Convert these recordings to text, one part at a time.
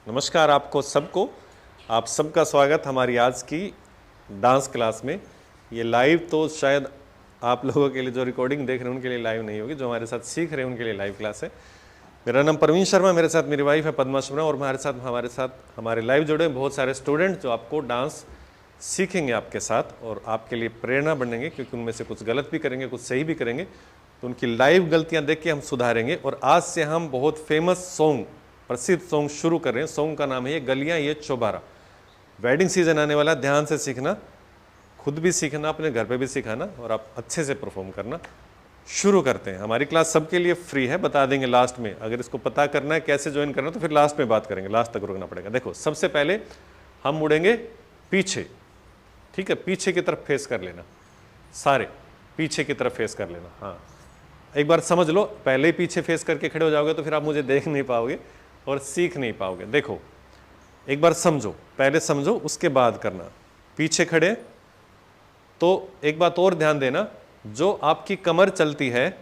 नमस्कार आपको सबको, आप सबका स्वागत हमारी आज की डांस क्लास में। ये लाइव तो शायद आप लोगों के लिए, जो रिकॉर्डिंग देख रहे हैं उनके लिए लाइव नहीं होगी, जो हमारे साथ सीख रहे हैं उनके लिए लाइव क्लास है। मेरा नाम प्रवीण शर्मा, मेरे साथ मेरी वाइफ है पद्मा शर्मा, और हमारे साथ हमारे लाइव जुड़े बहुत सारे स्टूडेंट जो आपको डांस सीखेंगे आपके साथ और आपके लिए प्रेरणा बनेंगे, क्योंकि उनमें से कुछ गलत भी करेंगे, कुछ सही भी करेंगे, तो उनकी लाइव गलतियां देख के हम सुधारेंगे। और आज से हम बहुत फेमस सॉन्ग, प्रसिद्ध सॉन्ग शुरू कर रहे हैं। सॉन्ग का नाम है ये गलियां ये चौबारा। वेडिंग सीजन आने वाला, ध्यान से सीखना, खुद भी सीखना, अपने घर पे भी सिखाना और आप अच्छे से परफॉर्म करना। शुरू करते हैं। हमारी क्लास सबके लिए फ्री है, बता देंगे लास्ट में। अगर इसको पता करना है कैसे ज्वाइन करना है तो फिर लास्ट में बात करेंगे, लास्ट तक रुकना पड़ेगा। देखो, सबसे पहले हम मुड़ेंगे पीछे, ठीक है? पीछे की तरफ फेस कर लेना, सारे पीछे की तरफ फेस कर लेना। हाँ, एक बार समझ लो, पहले ही पीछे फेस करके खड़े हो जाओगे तो फिर आप मुझे देख नहीं पाओगे और सीख नहीं पाओगे। देखो, एक बार समझो, पहले समझो उसके बाद करना। पीछे खड़े तो एक बात और ध्यान देना, जो आपकी कमर चलती है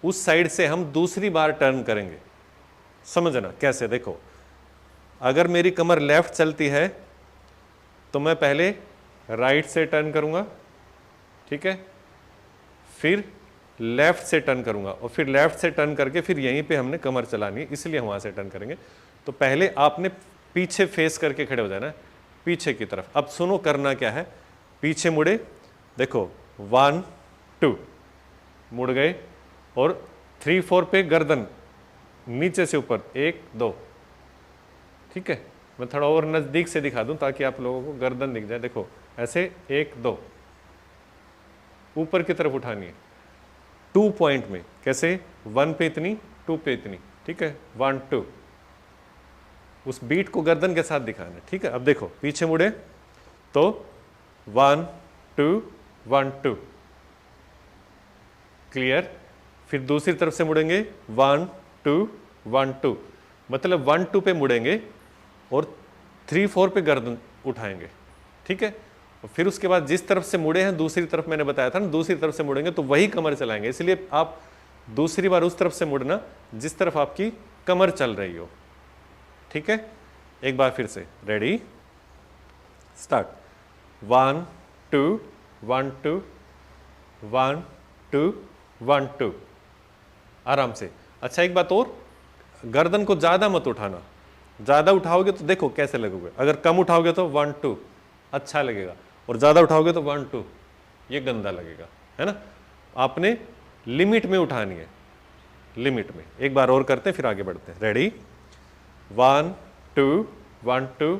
उस साइड से हम दूसरी बार टर्न करेंगे। समझना कैसे? देखो, अगर मेरी कमर लेफ्ट चलती है तो मैं पहले राइट से टर्न करूंगा, ठीक है? फिर लेफ्ट से टर्न करूंगा और फिर लेफ्ट से टर्न करके फिर यहीं पे हमने कमर चलानी है, इसलिए हम वहां से टर्न करेंगे। तो पहले आपने पीछे फेस करके खड़े हो जाना है, पीछे की तरफ। अब सुनो करना क्या है। पीछे मुड़े, देखो 1 2 मुड़ गए, और 3 4 पे गर्दन नीचे से ऊपर 1 2, ठीक है? मैं थोड़ा और नजदीक से दिखा दूं ताकि आप लोगों को गर्दन दिख जाए। देखो ऐसे 1 2 ऊपर की तरफ उठानी है 2 पॉइंट में। कैसे? 1 पे इतनी, 2 पे इतनी, ठीक है? 1 2, उस बीट को गर्दन के साथ दिखाना है, ठीक है? अब देखो, पीछे मुड़े तो 1 2 1 2, क्लियर? फिर दूसरी तरफ से मुड़ेंगे 1 2 1 2, मतलब 1 2 पे मुड़ेंगे और 3 4 पे गर्दन उठाएंगे, ठीक है? और फिर उसके बाद जिस तरफ से मुड़े हैं दूसरी तरफ, मैंने बताया था ना, दूसरी तरफ से मुड़ेंगे तो वही कमर चलाएंगे। इसलिए आप दूसरी बार उस तरफ से मुड़ना जिस तरफ आपकी कमर चल रही हो, ठीक है? एक बार फिर से, रेडी, स्टार्ट। 1 2 1 2 1 2 1 2, आराम से। अच्छा, एक बात और, गर्दन को ज्यादा मत उठाना। ज्यादा उठाओगे तो देखो कैसे लगोगे। अगर कम उठाओगे तो 1 2 अच्छा लगेगा, और ज्यादा उठाओगे तो 1 2 ये गंदा लगेगा, है ना? आपने लिमिट में उठानी है, लिमिट में। एक बार और करते हैं फिर आगे बढ़ते हैं। Ready, 1 2 1 2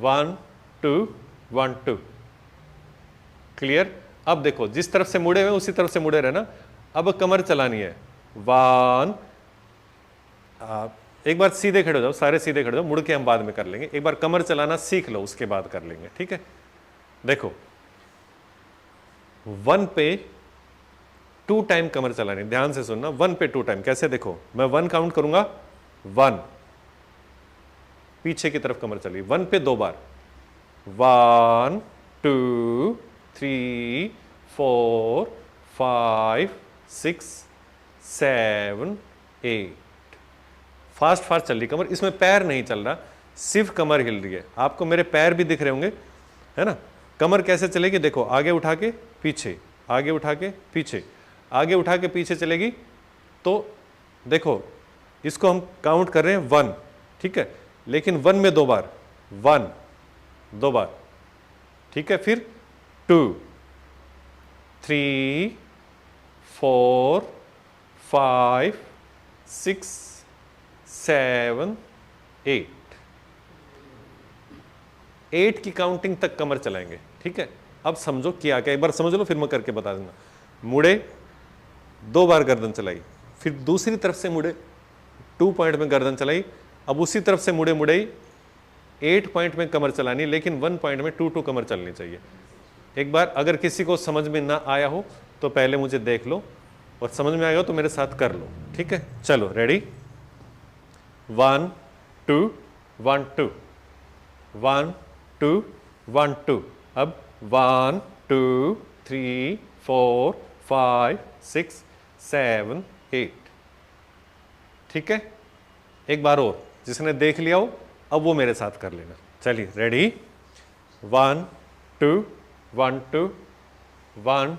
1 2 1 2, clear? अब देखो, जिस तरफ से मुड़े हुए उसी तरफ से मुड़े रहना। अब कमर चलानी है 1, एक बार सीधे खड़े हो जाओ, सारे सीधे खड़े हो जाओ, मुड़ के हम बाद में कर लेंगे। एक बार कमर चलाना सीख लो, उसके बाद कर लेंगे, ठीक है? देखो, 1 पे 2 टाइम कमर चलानी, ध्यान से सुनना। 1 पे 2 टाइम कैसे? देखो, मैं 1 काउंट करूंगा, 1, पीछे की तरफ कमर चली, 1 पे 2 बार, 1 2 3 4 5 6 7 8। फास्ट फास्ट चल रही कमर, इसमें पैर नहीं चल रहा, सिर्फ कमर हिल रही है। आपको मेरे पैर भी दिख रहे होंगे, है ना? कमर कैसे चलेगी? देखो, आगे उठा के पीछे, आगे उठा के पीछे, आगे उठा के पीछे चलेगी। तो देखो, इसको हम काउंट कर रहे हैं 1, ठीक है? लेकिन 1 में 2 बार, 1 2 बार, ठीक है? फिर 2 3 4 5 6 7 8, 8 की काउंटिंग तक कमर चलाएंगे, ठीक है? अब समझो किया क्या, एक बार समझ लो फिर मैं करके बता दूंगा। मुड़े, 2 बार गर्दन चलाई, फिर दूसरी तरफ से मुड़े, 2 पॉइंट में गर्दन चलाई। अब उसी तरफ से मुड़े मुड़े 8 पॉइंट में कमर चलानी, लेकिन 1 पॉइंट में 2 2 कमर चलनी चाहिए। एक बार अगर किसी को समझ में ना आया हो तो पहले मुझे देख लो, और समझ में आया हो तो मेरे साथ कर लो, ठीक है? चलो, रेडी, 1 2 1 2 1 2 1 2। अब 1 2 3 4 5 6 7 8, ठीक है? एक बार और, जिसने देख लिया हो अब वो मेरे साथ कर लेना। चलिए रेडी, 1 2 1 2 1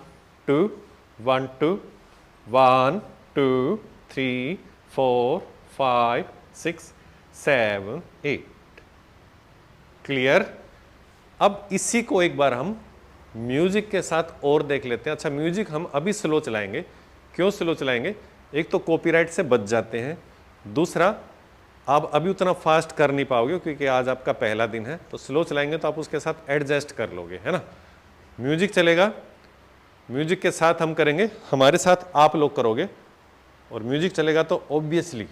2 1 2 1 2 3 4 5 6 7 8। क्लियर। अब इसी को एक बार हम म्यूजिक के साथ और देख लेते हैं। अच्छा, म्यूजिक हम अभी स्लो चलाएंगे। क्यों स्लो चलाएंगे? एक तो कॉपीराइट से बच जाते हैं, दूसरा आप अभी उतना फास्ट कर नहीं पाओगे क्योंकि आज आपका पहला दिन है, तो स्लो चलाएंगे तो आप उसके साथ एडजस्ट कर लोगे, है ना। म्यूजिक चलेगा, म्यूजिक के साथ हम करेंगे, हमारे साथ आप लोग करोगे, और म्यूजिक चलेगा तो ऑब्वियसली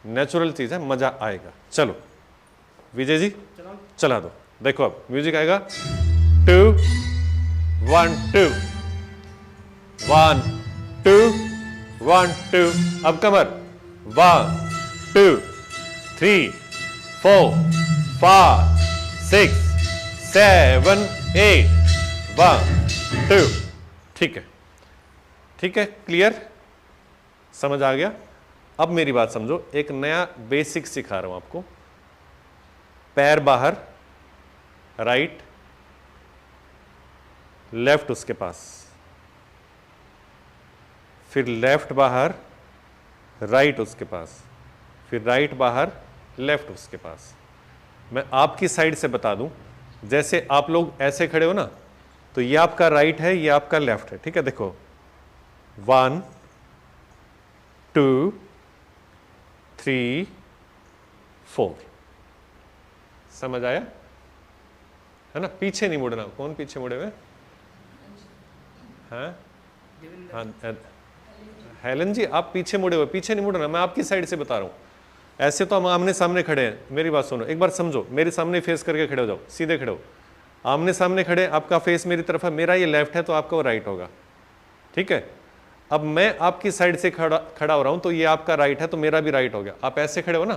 नेचुरल चीज़ है, मज़ा आएगा। चलो विजय जी चला दो। देखो अब म्यूजिक आएगा, 2 1 2 1 2 1 2। अब कमर, 1 2 3 4 5 6 7 8 1 2। ठीक है, ठीक है, क्लियर, समझ आ गया। अब मेरी बात समझो, एक नया बेसिक सिखा रहा हूं आपको। पैर बाहर, राइट लेफ्ट उसके पास, फिर लेफ्ट बाहर राइट उसके पास, फिर राइट बाहर लेफ्ट उसके पास। मैं आपकी साइड से बता दूं, जैसे आप लोग ऐसे खड़े हो ना, तो ये आपका राइट है, ये आपका लेफ्ट है, ठीक है। देखो 1 2 3 4, समझ आया है ना। पीछे नहीं मुड़ना। कौन पीछे मुड़े हुए? हाँ हाँ, हेलन जी आप पीछे मुड़े हुए, पीछे नहीं मुड़ना, मैं आपकी साइड से बता रहा हूँ। ऐसे तो हम आमने सामने खड़े हैं, मेरी बात सुनो, एक बार समझो, मेरे सामने फेस करके खड़े हो जाओ, सीधे खड़े हो, आमने सामने खड़े, आपका फेस मेरी तरफ है, मेरा ये लेफ्ट है तो आपका वो राइट होगा, ठीक है। अब मैं आपकी साइड से खड़ा हो रहा हूँ, तो ये आपका राइट है तो मेरा भी राइट हो गया। आप ऐसे खड़े हो ना,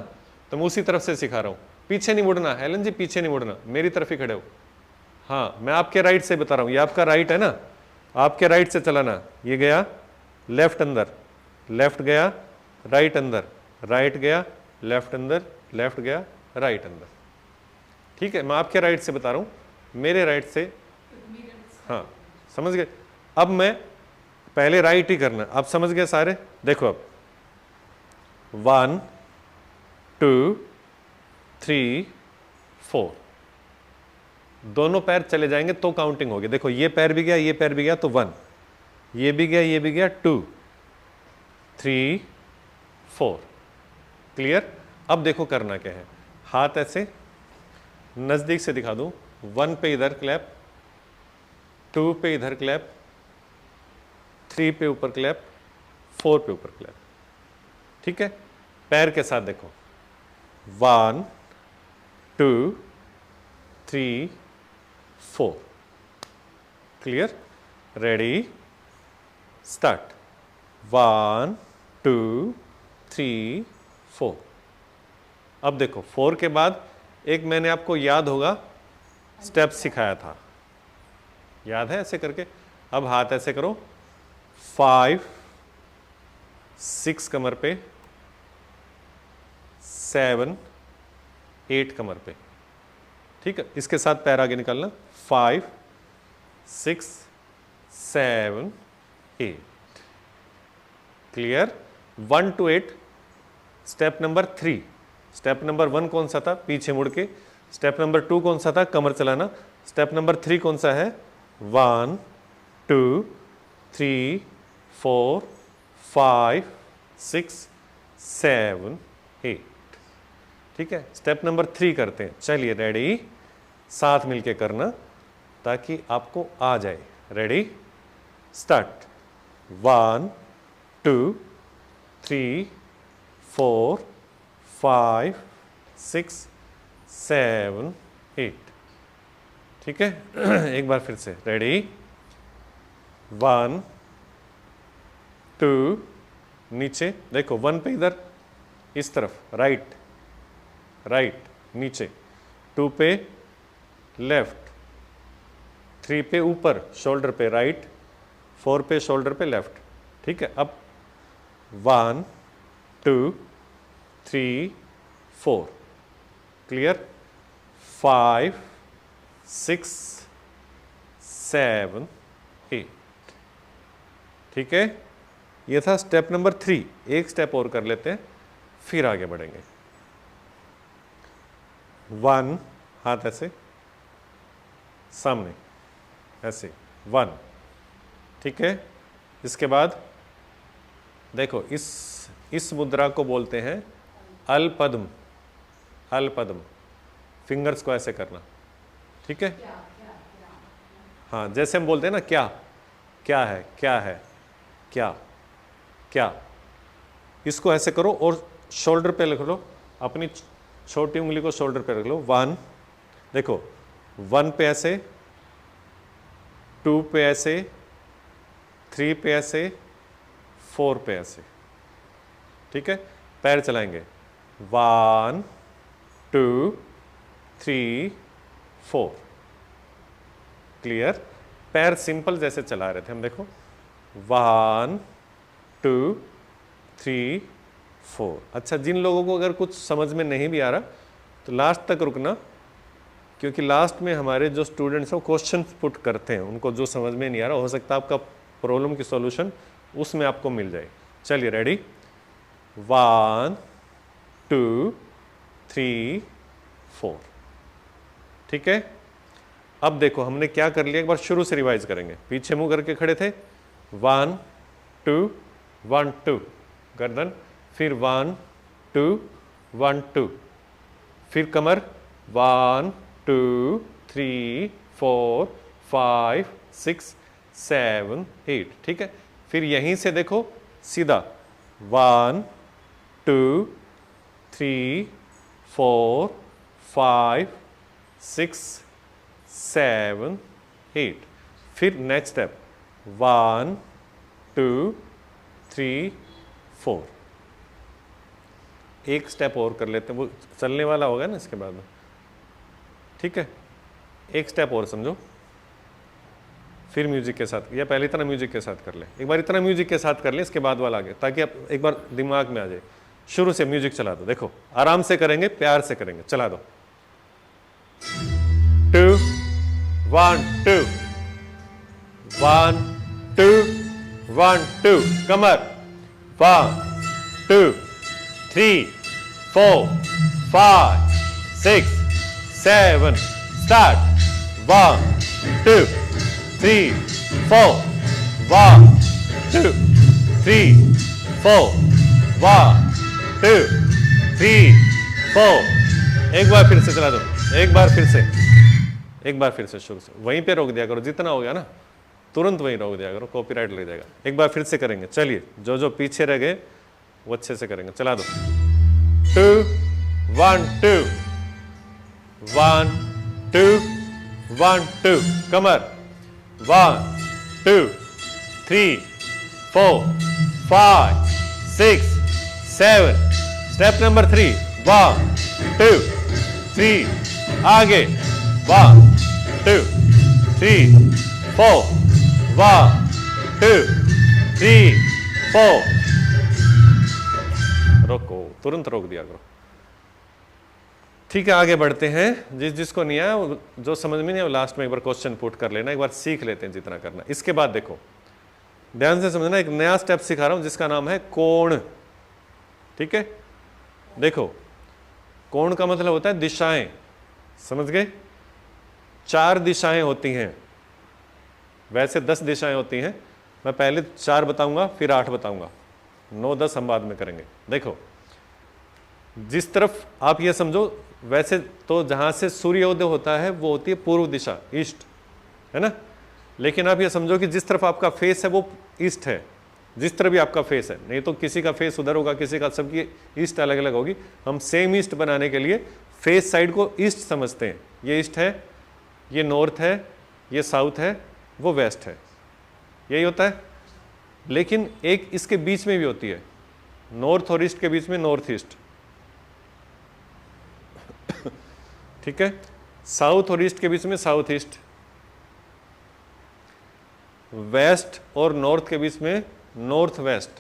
तो मैं उसी तरफ से सिखा रहा हूँ, पीछे नहीं मुड़ना। हेलन जी पीछे नहीं मुड़ना, मेरी तरफ ही खड़े हो। हाँ, मैं आपके राइट से बता रहा हूँ, ये आपका राइट है ना, आपके राइट से चलाना। ये गया लेफ्ट अंदर, लेफ्ट गया राइट अंदर, राइट गया लेफ्ट अंदर, लेफ्ट गया राइट अंदर, ठीक है। मैं आपके राइट से बता रहा हूँ, मेरे राइट से, हाँ समझ गए। अब मैं पहले राइट ही करना, आप समझ गए सारे। देखो अब 1 2 3 4, दोनों पैर चले जाएंगे तो काउंटिंग होगी। देखो ये पैर भी गया, ये पैर भी गया, तो 1, ये भी गया, ये भी गया, 2 3 4। क्लियर। अब देखो करना क्या है, हाथ ऐसे नजदीक से दिखा दूं, 1 पे इधर क्लैप, 2 पे इधर क्लैप, 3 पे ऊपर क्लैप, 4 पे ऊपर क्लैप, ठीक है। पैर के साथ देखो, 1 2 3 4। Clear, ready start. 1 2 3 4। अब देखो 4 के बाद एक मैंने आपको याद होगा स्टेप सिखाया था, याद है, ऐसे करके। अब हाथ ऐसे करो, 5 6 कमर पे, 7 8 कमर पे, ठीक है। इसके साथ पैर आगे निकालना, 5 6 7 8। Clear. 1 to 8। Step number 3, step number 1 कौन सा था? पीछे मुड़ के। स्टेप नंबर 2 कौन सा था? कमर चलाना। स्टेप नंबर 3 कौन सा है? 1 2 3 4 5 6 7 8, ठीक है। स्टेप नंबर 3 करते हैं। चलिए रेडी, साथ मिलके करना ताकि आपको आ जाए। Ready start. 1 2 3 4 5 6 7 8, ठीक है। एक बार फिर से, रेडी 1 2, नीचे देखो, 1 पे इधर इस तरफ राइट राइट नीचे, 2 पे लेफ्ट, 3 पे ऊपर शोल्डर पे राइट, 4 पे शोल्डर पे लेफ्ट, ठीक है। अब 1 2 3 4, क्लियर? 5 6 7 8। ठीक है, ये था स्टेप नंबर 3। एक स्टेप और कर लेते हैं, फिर आगे बढ़ेंगे। 1, हाथ ऐसे सामने, ऐसे 1। ठीक है, इसके बाद देखो इस मुद्रा को बोलते हैं अलपद्म। अलपद्म, फिंगर्स को ऐसे करना। ठीक है, हाँ, जैसे हम बोलते हैं ना क्या, क्या है, क्या है, क्या, क्या, इसको ऐसे करो और शोल्डर पे लिख लो, अपनी छोटी उंगली को शोल्डर पे रख लो। 1, देखो 1 पे ऐसे, 2 पे ऐसे, 3 पे ऐसे, 4 पे ऐसे। ठीक है, पैर चलाएंगे 1 2 3 4। क्लियर? पैर सिंपल जैसे चला रहे थे हम, देखो 1 2 3 4। अच्छा, जिन लोगों को अगर कुछ समझ में नहीं भी आ रहा तो लास्ट तक रुकना, क्योंकि लास्ट में हमारे जो स्टूडेंट्स हैं वो क्वेश्चन पुट करते हैं, उनको जो समझ में नहीं आ रहा हो सकता है आपका प्रॉब्लम की सॉल्यूशन उसमें आपको मिल जाए। चलिए, रेडी? 1 2 3 4। ठीक है, अब देखो हमने क्या कर लिया, एक बार शुरू से रिवाइज करेंगे। पीछे मुंह करके खड़े थे, 1 2 1 2, गर्दन, फिर 1 2 1 2, फिर कमर 1 2 3 4 5 6 7 8। ठीक है, फिर यहीं से देखो सीधा 1 2 3 4 5 6 7 8। फिर नेक्स्ट स्टेप 1 2 3 4। एक स्टेप और कर लेते हैं, वो चलने वाला होगा ना इसके बाद में। ठीक है, एक स्टेप और समझो, फिर म्यूजिक के साथ, या पहले इतना म्यूजिक के साथ कर ले, एक बार इतना म्यूजिक के साथ कर ले, इसके बाद वाला आगे, ताकि आप एक बार दिमाग में आ जाए। शुरू से म्यूजिक चला दो, देखो आराम से करेंगे, प्यार से करेंगे, चला दो। 2 1 2 1 2 1 2, कमर 1 2 3 4 5 6 7, स्टार्ट 1 2 3 4 1 2 3 4 1 2 3 4। एक बार फिर से चला दो, एक बार फिर से, एक बार फिर से शुरू से, वहीं पे रोक दिया करो, जितना हो गया ना तुरंत वहीं रोक दिया करो, कॉपीराइट लग जाएगा। एक बार फिर से करेंगे, चलिए, जो जो पीछे रह गए वो अच्छे से करेंगे, चला दो। 2 1 2 1 2 1 2, कमर 1 2 3 4 5 6 7। स्टेप नंबर 3 1 2 3, आगे 1 2 3 4 1 2 3 4। रोको, तुरंत रोक दिया करो। ठीक है, आगे बढ़ते हैं। जिसको नहीं आया, जो समझ में नहीं आया, वो लास्ट में एक बार क्वेश्चन पुट कर लेना, एक बार सीख लेते हैं जितना करना। इसके बाद देखो, ध्यान से समझना, एक नया स्टेप सिखा रहा हूं जिसका नाम है कोण। ठीक है, देखो कोण का मतलब होता है दिशाएं, समझ गए? 4 दिशाएं होती हैं, वैसे 10 दिशाएं होती हैं। मैं पहले 4 बताऊंगा, फिर 8 बताऊंगा, 9 10 हम बाद में करेंगे। देखो, जिस तरफ आप ये समझो, वैसे तो जहां से सूर्योदय होता है वो होती है पूर्व दिशा, ईस्ट, है ना? लेकिन आप ये समझो कि जिस तरफ आपका फेस है वो ईस्ट है, जिस तरह भी आपका फेस है, नहीं तो किसी का फेस उधर होगा, किसी का, सबकी ईस्ट अलग अलग होगी। हम सेम ईस्ट बनाने के लिए फेस साइड को ईस्ट समझते हैं। ये ईस्ट है, ये नॉर्थ है, ये साउथ है, वो वेस्ट है, यही होता है। लेकिन एक इसके बीच में भी होती है, नॉर्थ और ईस्ट के बीच में नॉर्थ ईस्ट, ठीक है? साउथ और ईस्ट के बीच में साउथ ईस्ट, वेस्ट और नॉर्थ के बीच में नॉर्थ वेस्ट,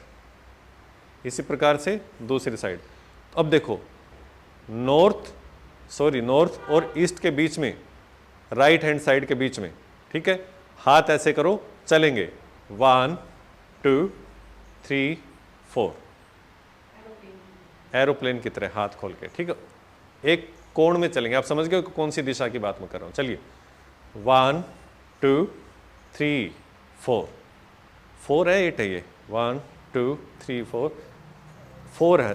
इसी प्रकार से दूसरी साइड। अब देखो, नॉर्थ सॉरी नॉर्थ और ईस्ट के बीच में, राइट हैंड साइड के बीच में, ठीक है। हाथ ऐसे करो, चलेंगे 1 2 3 4, एरोप्लेन की तरह हाथ खोल के, ठीक है। एक कोण में चलेंगे, आप समझ गए कौन सी दिशा की बात मैं कर रहा हूं। चलिए 1 2 3 4, 4 है 8 है ये, 1 2 3 4, 4 है,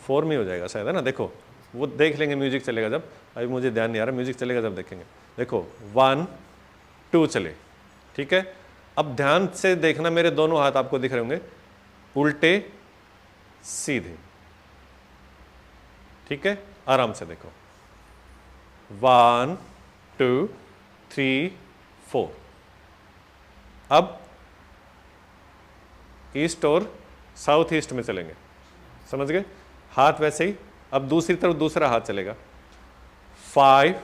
4 में हो जाएगा शायद, है ना। देखो वो देख लेंगे, म्यूजिक चलेगा जब, अभी मुझे ध्यान नहीं आ रहा, म्यूजिक चलेगा जब देखेंगे। देखो 1 2 चले, ठीक है। अब ध्यान से देखना, मेरे दोनों हाथ आपको दिख रहे होंगे, उल्टे सीधे, ठीक है। आराम से देखो 1 2 3 4। अब ईस्ट और साउथ ईस्ट में चलेंगे, समझ गए। हाथ वैसे ही, अब दूसरी तरफ दूसरा हाथ चलेगा 5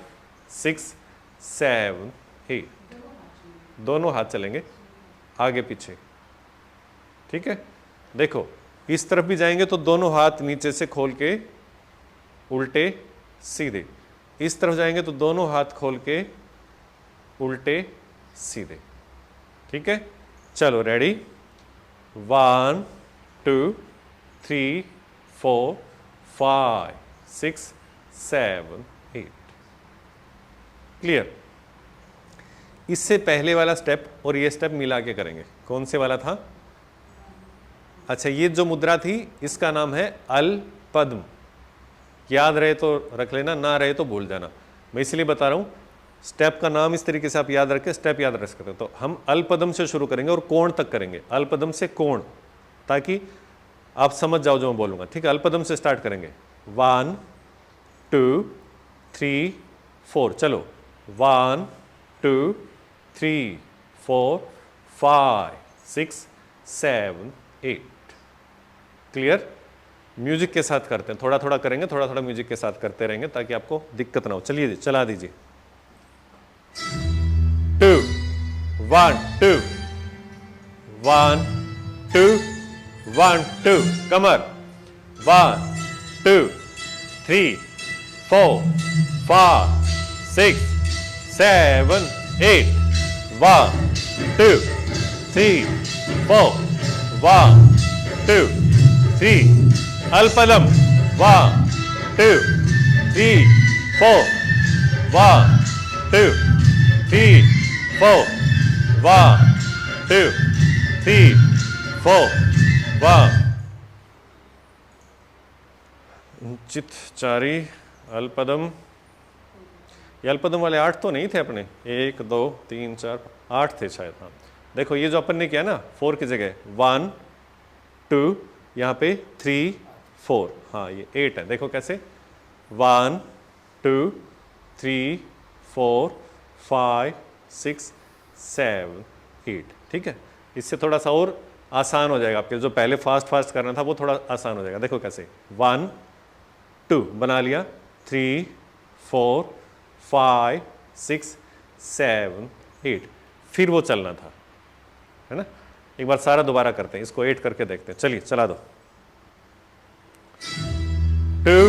6 7 8, दोनों हाथ चलेंगे आगे पीछे, ठीक है। देखो इस तरफ भी जाएंगे तो दोनों हाथ नीचे से खोल के उल्टे सीधे, इस तरफ जाएंगे तो दोनों हाथ खोल के उल्टे सीधे, ठीक है। चलो रेडी, 1 2 3 4 5 6 7 8, क्लियर। इससे पहले वाला स्टेप और ये स्टेप मिला के करेंगे। कौन से वाला था? अच्छा, ये जो मुद्रा थी इसका नाम है अल पद्म। याद रहे तो रख लेना, ना रहे तो भूल जाना। मैं इसलिए बता रहा हूं, स्टेप का नाम इस तरीके से आप याद रखें, स्टेप याद रख सकते हो। तो हम अल पद्म से शुरू करेंगे और कोण तक करेंगे, अल पद्म से कोण, ताकि आप समझ जाओ जो मैं बोलूंगा, ठीक है। अल पद्म से स्टार्ट करेंगे 1 2 3 4, चलो 1 2 3 4 5 6 7 8, क्लियर। म्यूजिक के साथ करते हैं, थोड़ा थोड़ा करेंगे, थोड़ा थोड़ा म्यूजिक के साथ करते रहेंगे ताकि आपको दिक्कत ना हो। चलिए चला दीजिए। 2 1 2 1 2 1 2, कमर 1 2 3 4 5 6 7 8, 1 2 3 4 1 2 3, अल्पदम 1 2 3 4 1 2 3 4 1 2 3 4 1, चितचारी अल्पदम। ये अल्पदम वाले 8 तो नहीं थे अपने, 1 2 3 4 8 थे शायद। हाँ देखो, ये जो अपन ने किया ना 4 की जगह 1 2, यहाँ पे 3 4, हाँ ये 8 है। देखो कैसे, 1 2 3 4 5 6 7 8, ठीक है। इससे थोड़ा सा और आसान हो जाएगा आपके, जो पहले फास्ट फास्ट करना था वो थोड़ा आसान हो जाएगा। देखो कैसे, 1 2 बना लिया, 3 4 5 6 7 8, फिर वो चलना था, है ना। एक बार सारा दोबारा करते हैं, इसको 8 करके देखते हैं। चलिए चला दो। 2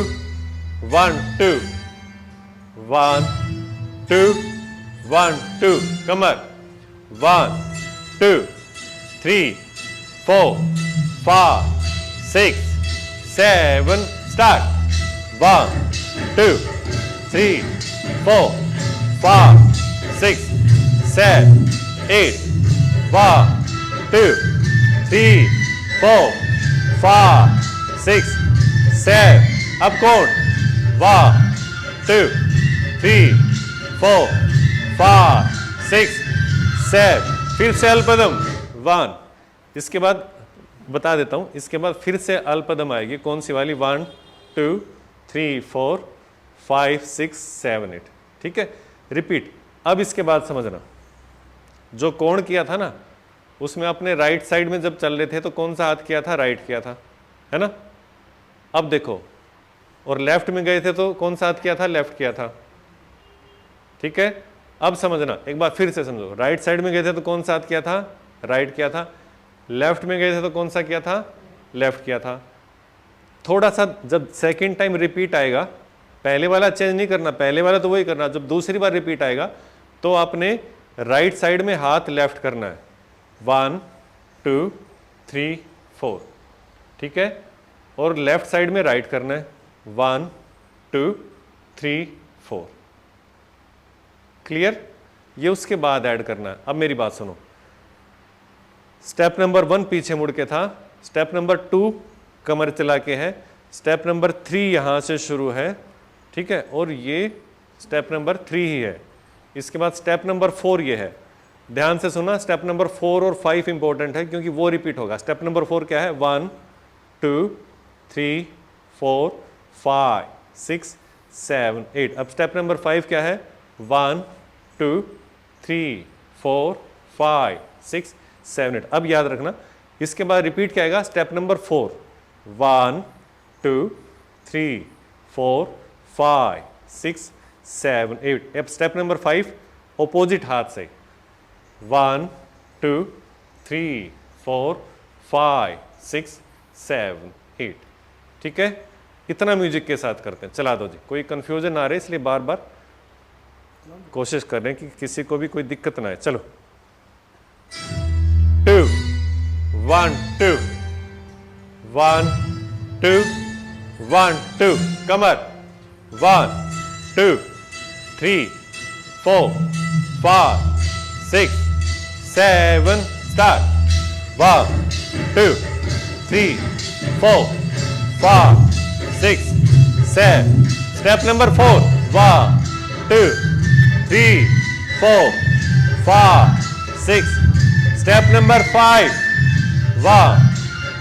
1 2 1 2 1 2, कमर 1 2 3 4 5 6 7, स्टार्ट 1 2 3 4 5 6 7 8, 1 2 3 4 5 6 7, अब कोण 1 2 3 4 5 6 7, फिर से अल्पदम 1। इसके बाद बता देता हूं, इसके बाद फिर से अल्पदम आएगी, कौन सी वाली, 1 2 3 4 5 6 7 8, ठीक है। रिपीट। अब इसके बाद समझना, जो कोण किया था ना उसमें अपने राइट साइड में जब चल रहे थे तो कौन सा हाथ किया था, राइट किया था, है ना। अब देखो, और लेफ्ट में गए थे तो कौन सा हाथ किया था, लेफ्ट किया था, ठीक है। अब समझना, एक बार फिर से समझो, राइट साइड में गए थे तो कौन सा हाथ किया था, राइट किया था। लेफ्ट में गए थे तो कौन सा किया था, लेफ्ट किया था। थोड़ा सा जब सेकंड टाइम रिपीट आएगा पहले वाला चेंज नहीं करना, पहले वाला तो वही करना। जब दूसरी बार रिपीट आएगा तो आपने राइट साइड में हाथ लेफ्ट करना है, 1 2 3 4, ठीक है, और लेफ्ट साइड में राइट करना है, 1 2 3 4। क्लियर? ये उसके बाद ऐड करना है। अब मेरी बात सुनो, स्टेप नंबर 1 पीछे मुड़ के था, स्टेप नंबर 2 कमर चला के है, स्टेप नंबर 3 यहां से शुरू है, ठीक है, और ये स्टेप नंबर 3 ही है। इसके बाद स्टेप नंबर 4 ये है। ध्यान से सुना, स्टेप नंबर 4 और 5 इंपॉर्टेंट है क्योंकि वो रिपीट होगा। स्टेप नंबर 4 क्या है, 1 2 3 4 5 6 7 8। अब स्टेप नंबर 5 क्या है, 1 2 3 4 5 6 7 8। अब याद रखना, इसके बाद रिपीट क्या आएगा, स्टेप नंबर 4, 1 2 3 4 5 6 7 8। अब स्टेप नंबर 5 ऑपोजिट हाथ से, 1 2 3 4 5 6 7 8, ठीक है। इतना म्यूजिक के साथ करते हैं। चला दो जी, कोई कंफ्यूजन ना रहे इसलिए बार बार कोशिश कर रहे हैं कि किसी को भी कोई दिक्कत ना आए। चलो 2 1 2 1 2 1 2, कमर 1 2 3 4 5 6 7, start 1 2 3 4 5 6 7। Step number 4, 1 2 3 4 5 6। Step number 5, 1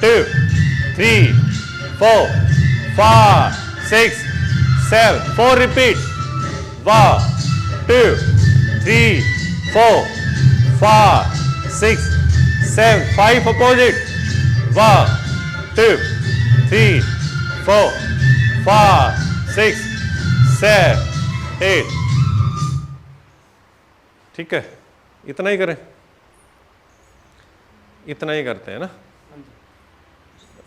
2 3 4 5 6 7। 4 repeat, 1 2 3 4 5 6 7। 5 opposite, 1 2 3 4 5 6 7 8, ठीक है। इतना ही करें, इतना ही करते हैं ना,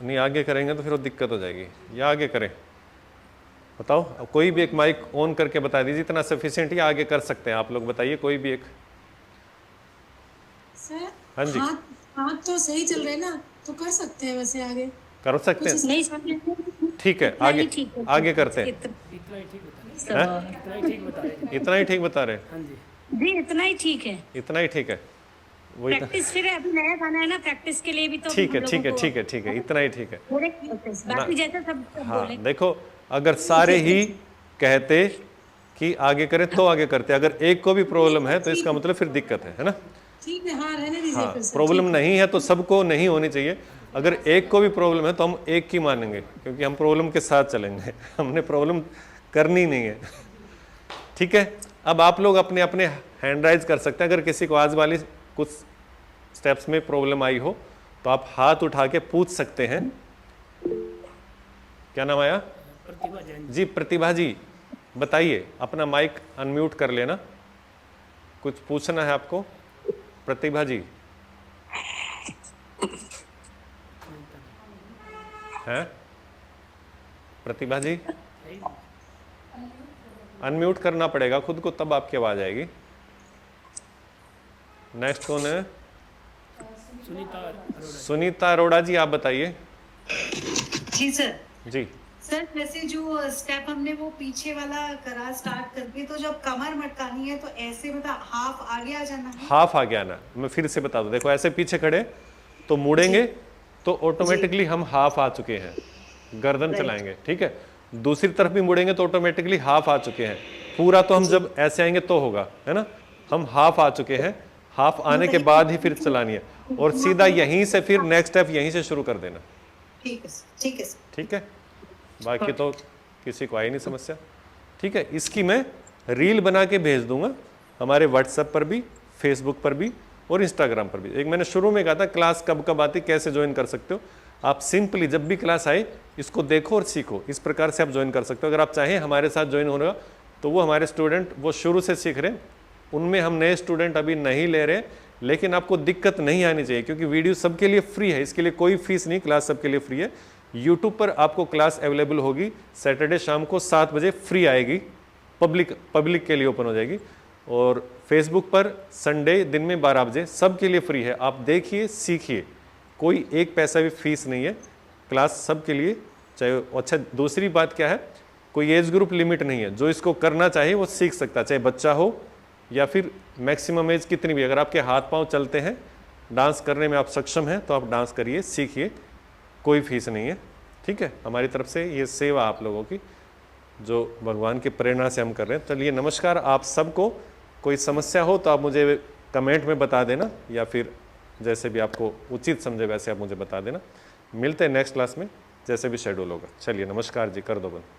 नहीं आगे करेंगे तो फिर वो दिक्कत हो जाएगी। या आगे करें, बताओ। अब कोई भी एक माइक ऑन करके बता दीजिए, इतना सफिशिएंट ही आगे कर सकते हैं आप लोग, बताइए कोई भी एक। सर, हाँ जी, हाथ तो सही चल रहे ना, तो कर सकते हैं वैसे आगे। कर सकते हैं, नहीं, ठीक है, आगे आगे करते हैं। इतना ही ठीक बता रहे हैं जी, इतना ही ठीक है, इतना ही ठीक है, वही तो। प्रैक्टिस फिर अभी नया गाना है ना, प्रैक्टिस के लिए भी तो ठीक है हम ठीक है लोगों ठीक है ठीक है, इतना ही ठीक है। को थोड़े practice, बाकी जैसा सब हाँ बोले। देखो, अगर सारे ही कहते कि आगे करें तो आगे करते, अगर एक को भी प्रॉब्लम है तो इसका मतलब फिर दिक्कत है ना। ठीक है, हाँ रहने दीजिए हाँ, फिर सर। प्रॉब्लम नहीं है तो सबको नहीं होनी चाहिए। अगर एक को भी प्रॉब्लम है तो हम एक की मानेंगे, क्योंकि हम प्रॉब्लम के साथ चलेंगे, हमने प्रॉब्लम करनी नहीं है, ठीक है। अब आप लोग अपने अपने हैंड राइज कर सकते हैं। अगर किसी को आज वाली कुछ स्टेप्स में प्रॉब्लम आई हो तो आप हाथ उठा के पूछ सकते हैं। क्या नाम आया? जी, प्रतिभा जी, बताइए। अपना माइक अनम्यूट कर लेना, कुछ पूछना है आपको। प्रतिभा जी हैं? प्रतिभा जी अनम्यूट करना पड़ेगा खुद को, तब आपकी आवाज आएगी। नेक्स्ट कौन है? सुनीता अरोड़ा जी, आप बताइए। जी सर। जी सर, वैसे जो स्टेप हमने वो पीछे वाला करा स्टार्ट करके, तो जब कमर मटकानी है तो ऐसे मतलब हाफ आगे आ जाना है। हाफ आ गया ना, मैं फिर से बता दूं। देखो, ऐसे पीछे खड़े तो मुड़ेंगे तो ऑटोमेटिकली हम हाफ आ चुके हैं, गर्दन चलाएंगे, ठीक है। दूसरी तरफ भी मुड़ेंगे तो ऑटोमेटिकली हाफ आ चुके हैं। पूरा तो हम जब ऐसे आएंगे तो होगा, है ना। हम हाफ आ चुके हैं, हाफ आने के बाद ही फिर चलानी है, और सीधा यहीं से फिर नेक्स्ट स्टेप यहीं से शुरू कर देना। ठीक है, ठीक है सर। ठीक है, बाकी तो किसी को आई नहीं समस्या, ठीक है। इसकी मैं रील बना के भेज दूंगा हमारे व्हाट्सएप पर भी, फेसबुक पर भी और इंस्टाग्राम पर भी। एक मैंने शुरू में कहा था क्लास कब कब आती, कैसे ज्वाइन कर सकते हो। आप सिंपली जब भी क्लास आए इसको देखो और सीखो, इस प्रकार से आप ज्वाइन कर सकते हो। अगर आप चाहें हमारे साथ ज्वाइन होगा तो वो हमारे स्टूडेंट वो शुरू से सीख रहे हैं, उनमें हम नए स्टूडेंट अभी नहीं ले रहे, लेकिन आपको दिक्कत नहीं आनी चाहिए क्योंकि वीडियो सबके लिए फ्री है, इसके लिए कोई फीस नहीं, क्लास सबके लिए फ्री है। यूट्यूब पर आपको क्लास अवेलेबल होगी, सैटरडे शाम को 7 बजे फ्री आएगी, पब्लिक के लिए ओपन हो जाएगी। और फेसबुक पर संडे दिन में 12 बजे सबके लिए फ्री है। आप देखिए, सीखिए, कोई एक पैसा भी फीस नहीं है, क्लास सबके लिए। चाहे अच्छा, दूसरी बात क्या है, कोई एज ग्रुप लिमिट नहीं है, जो इसको करना चाहे वो सीख सकता है, चाहे बच्चा हो या फिर मैक्सिमम एज कितनी भी। अगर आपके हाथ पांव चलते हैं, डांस करने में आप सक्षम हैं, तो आप डांस करिए, सीखिए, कोई फीस नहीं है। ठीक है, हमारी तरफ से ये सेवा आप लोगों की, जो भगवान की प्रेरणा से हम कर रहे हैं। चलिए, नमस्कार आप सबको। कोई समस्या हो तो आप मुझे कमेंट में बता देना, या फिर जैसे भी आपको उचित समझे वैसे आप मुझे बता देना। मिलते हैं नेक्स्ट क्लास में, जैसे भी शेड्यूल होगा। चलिए, नमस्कार जी, कर दो बंद।